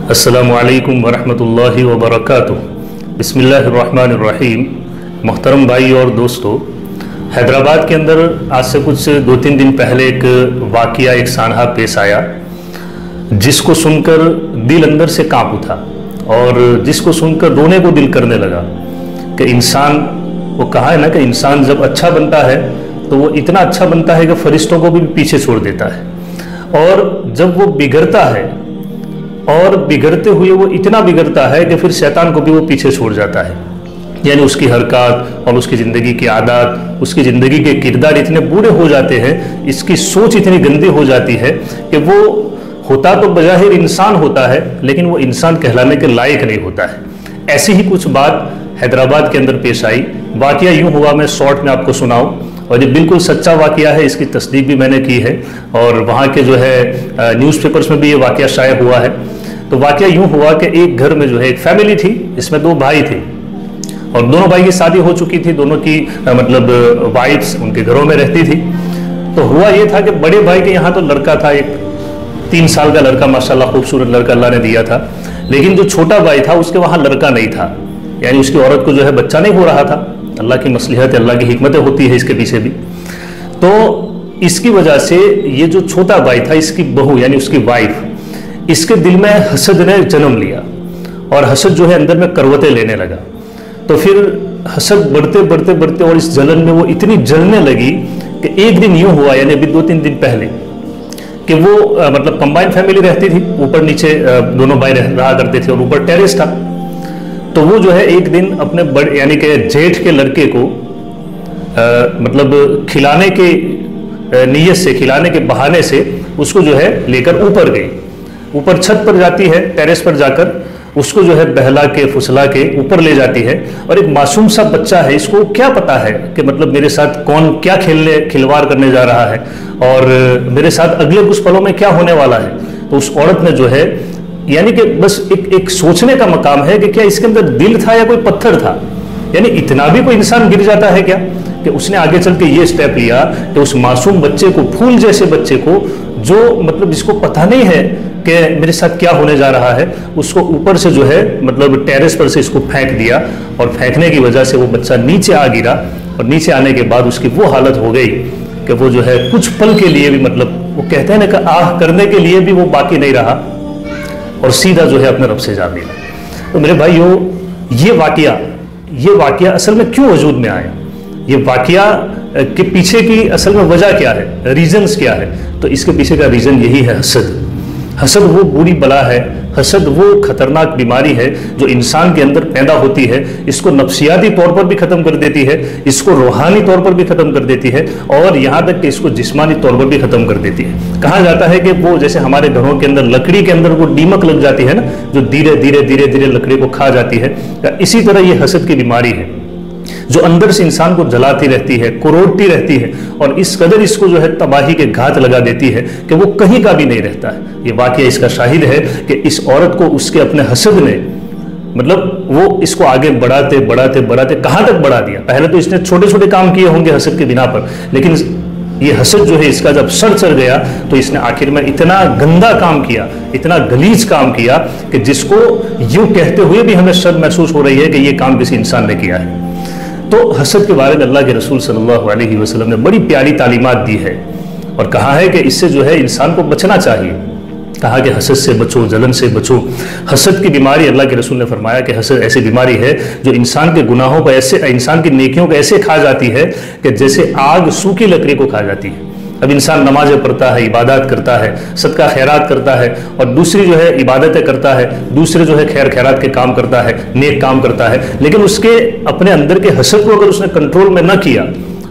السلام علیکم ورحمۃ اللہ وبرکاتہ۔ بسم اللہ الرحمن الرحیم۔ محترم بھائی اور دوستو، حیدرآباد کے اندر آج سے کچھ 2-3 دن پہلے ایک واقعہ، ایک سانحہ پیش آیا جس کو سن کر دل اندر سے کانپ اٹھا اور جس کو سن کر رونے کو دل کرنے لگا کہ انسان، وہ کہا ہے نا کہ انسان جب اچھا بنتا ہے تو وہ اتنا اچھا بنتا ہے کہ فرشتوں کو بھی پیچھے چھوڑ دیتا ہے، اور جب وہ بگڑتا ہے اور بگڑتے ہوئے وہ اتنا بگڑتا ہے کہ پھر شیطان کو بھی وہ پیچھے چھوڑ جاتا ہے۔ یعنی اس کی حرکات اور اس کی زندگی کی عادات، اس کی زندگی کے کردار اتنے برے ہو جاتے ہیں، اس کی سوچ اتنی گندی ہو جاتی ہے کہ وہ ہوتا تو بظاہر انسان ہوتا ہے لیکن وہ انسان کہلانے کے لائق نہیں ہوتا ہے۔ ایسی ہی کچھ بات حیدرآباد کے اندر پیش آئی۔ واقعہ یوں ہوا، میں شارٹ میں آپ کو سناؤں، اور یہ بالکل سچا واقعہ ہے، اس کی تصدیق بھی میں نے کی ہے، اور وہاں کے جو ہے نیوز پیپرز میں بھی یہ واقعہ شائع ہوا ہے۔ تو واقعہ یوں ہوا کہ ایک گھر میں جو ہے ایک فیملی تھی، اس میں 2 بھائی تھے، اور دونوں بھائی کی شادی ہو چکی تھی، دونوں کی مطلب وائفس ان کے گھروں میں رہتی تھی۔ تو ہوا یہ تھا کہ بڑے بھائی کے یہاں تو لڑکا تھا، ایک 3 سال کا لڑکا، ماشاءاللہ خوبصورت لڑکا اللہ نے دیا تھا، لیکن جو چھوٹا بھائی تھا اس کے وہاں لڑکا نہیں تھا، یعنی اس کی عورت کو جو ہے بچہ نہیں ہو رہا تھا۔ اللہ کی مصلحت ہے، اللہ کی حکمتیں ہوتی ہے اس کے پیچھے بھی۔ تو اس کی وجہ سے یہ جو چھوٹا بھائی تھا، اس کی بہو یعنی اس کی وائف، اس کے دل میں حسد نے جنم لیا، اور حسد جو ہے اندر میں کروٹیں لینے لگا۔ تو پھر حسد بڑھتے بڑھتے بڑھتے اور اس جلن میں وہ اتنی جلنے لگی کہ ایک دن یوں ہوا، یعنی ابھی 2-3 دن پہلے، کہ وہ مطلب کمبائن فیملی رہتی تھی، اوپر نیچے دونوں بھائی رہا کرتے تھے، اور اوپر ٹیرس تھا۔ تو وہ جو ہے ایک دن اپنے بڑے یعنی کہ جیٹھ کے لڑکے کو مطلب کھلانے کے نیت سے، کھلانے کے بہانے سے اس کو جو ہے لے کر اوپر گئی، اوپر چھت پر جاتی ہے، ٹیرس پر جا کر اس کو جو ہے بہلا کے پھسلا کے اوپر لے جاتی ہے۔ اور ایک معصوم سا بچہ ہے، اس کو کیا پتا ہے کہ مطلب میرے ساتھ کون کیا کھلواڑ کرنے جا رہا ہے اور میرے ساتھ اگلے کچھ پلوں میں کیا ہونے والا ہے۔ تو اس عورت نے جو ہے یعنی کہ بس ایک سوچنے کا مقام ہے کہ کیا اس کے اندر دل تھا یا کوئی پتھر تھا، یعنی اتنا بھی کوئی انسان گر جاتا ہے کیا، کہ اس نے آگے چل کے یہ سٹیپ لیا کہ اس معصوم بچے کو، پھول جیسے بچے کو، جو مطلب جس کو پتہ نہیں ہے کہ میرے ساتھ کیا ہونے جا رہا ہے، اس کو اوپر سے جو ہے مطلب ٹیرس پر سے اس کو پھینک دیا، اور پھینکنے کی وجہ سے وہ بچہ نیچے آ گرا، اور نیچے آنے کے بعد اس کی وہ حالت ہو گئی کہ وہ جو ہے کچھ پل کے لیے بھی مطلب وہ کہتے ہیں نا کہ آہ کرنے کے لیے بھی وہ باقی نہیں رہا، اور سیدھا جو ہے اپنے رب سے جا ملا۔ تو میرے بھائیو، یہ واقعہ اصل میں کیوں وجود میں آیا، یہ واقعہ کے پیچھے کی اصل میں وجہ کیا ہے، ریزنز کیا ہے؟ تو اس کے پیچھے کا ریزن یہی ہے، حسد۔ حسد وہ بری بلا ہے، حسد وہ خطرناک بیماری ہے جو انسان کے اندر پیدا ہوتی ہے، اس کو نفسیاتی طور پر بھی ختم کر دیتی ہے، اس کو روحانی طور پر بھی ختم کر دیتی ہے، اور یہاں تک کہ اس کو جسمانی طور پر بھی ختم کر دیتی ہے۔ کہا جاتا ہے کہ وہ جیسے ہمارے گھروں کے اندر لکڑی کے اندر وہ دیمک لگ جاتی ہے نا، جو دھیرے دھیرے دھیرے دھیرے لکڑی کو کھا جاتی ہے، اسی طرح یہ حسد کی بیماری ہے جو اندر سے انسان کو جلاتی رہتی ہے، کوروڑتی رہتی ہے، اور اس قدر اس کو جو ہے تباہی کے گھات لگا دیتی ہے کہ وہ کہیں کا بھی نہیں رہتا ہے۔ یہ واقعہ اس کا شاہد ہے کہ اس عورت کو اس کے اپنے حسد نے مطلب وہ اس کو آگے بڑھاتے بڑھاتے بڑھاتے کہاں تک بڑھا دیا۔ پہلے تو اس نے چھوٹے چھوٹے کام کیے ہوں گے حسد کے بنا پر، لیکن یہ حسد جو ہے اس کا جب سر چڑھ گیا تو اس نے آخر میں اتنا گندا کام کیا، اتنا غلیظ کام کیا کہ جس کو یوں کہتے ہوئے بھی ہمیں شرم محسوس ہو رہی ہے کہ یہ کام کسی انسان نے کیا ہے۔ تو حسد کے بارے میں اللہ کے رسول صلی اللہ علیہ وسلم نے بڑی پیاری تعلیمات دی ہے، اور کہا ہے کہ اس سے جو ہے انسان کو بچنا چاہیے۔ کہا کہ حسد سے بچو، جلن سے بچو۔ حسد کی بیماری، اللہ کے رسول نے فرمایا کہ حسد ایسی بیماری ہے جو انسان کے گناہوں کو ایسے، انسان کی نیکیوں کو ایسے کھا جاتی ہے کہ جیسے آگ سوکھی لکڑی کو کھا جاتی ہے۔ اب انسان نمازیں پڑھتا ہے، عبادات کرتا ہے، صدقہ خیرات کرتا ہے، اور دوسری جو ہے عبادتیں کرتا ہے، دوسرے جو ہے خیر خیرات کے کام کرتا ہے، نیک کام کرتا ہے، لیکن اس کے اپنے اندر کے حسد کو اگر اس نے کنٹرول میں نہ کیا،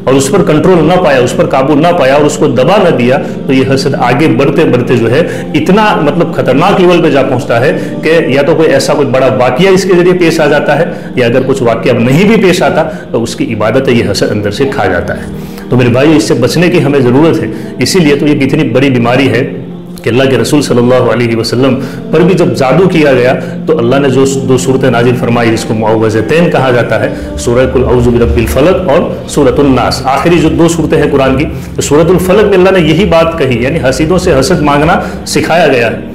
اور اس پر کنٹرول نہ پایا، اس پر قابو نہ پایا، اور اس کو دبا نہ دیا، تو یہ حسد آگے بڑھتے بڑھتے جو ہے اتنا مطلب خطرناک لیول پہ جا پہنچتا ہے کہ یا تو کوئی ایسا کوئی بڑا واقعہ اس کے ذریعے پیش آ جاتا ہے، یا اگر کچھ واقعہ نہیں بھی پیش آتا تو اس کی عبادت یہ حسد اندر سے کھا جاتا ہے۔ تو میرے بھائی، اس سے بچنے کی ہمیں ضرورت ہے، اسی لیے تو یہ اتنی بڑی بیماری ہے کہ اللہ کے رسول صلی اللہ علیہ وسلم پر بھی جب جادو کیا گیا تو اللہ نے جو 2 صورتیں نازل فرمائی، جس کو معوذتین کہا جاتا ہے، سورہ قل اعوذ برب الفلق اور سورۃ الناس، آخری جو 2 صورتیں ہیں قرآن کی، تو سورۃ الفلق میں اللہ نے یہی بات کہی، یعنی حسیدوں سے حسد مانگنا سکھایا گیا ہے۔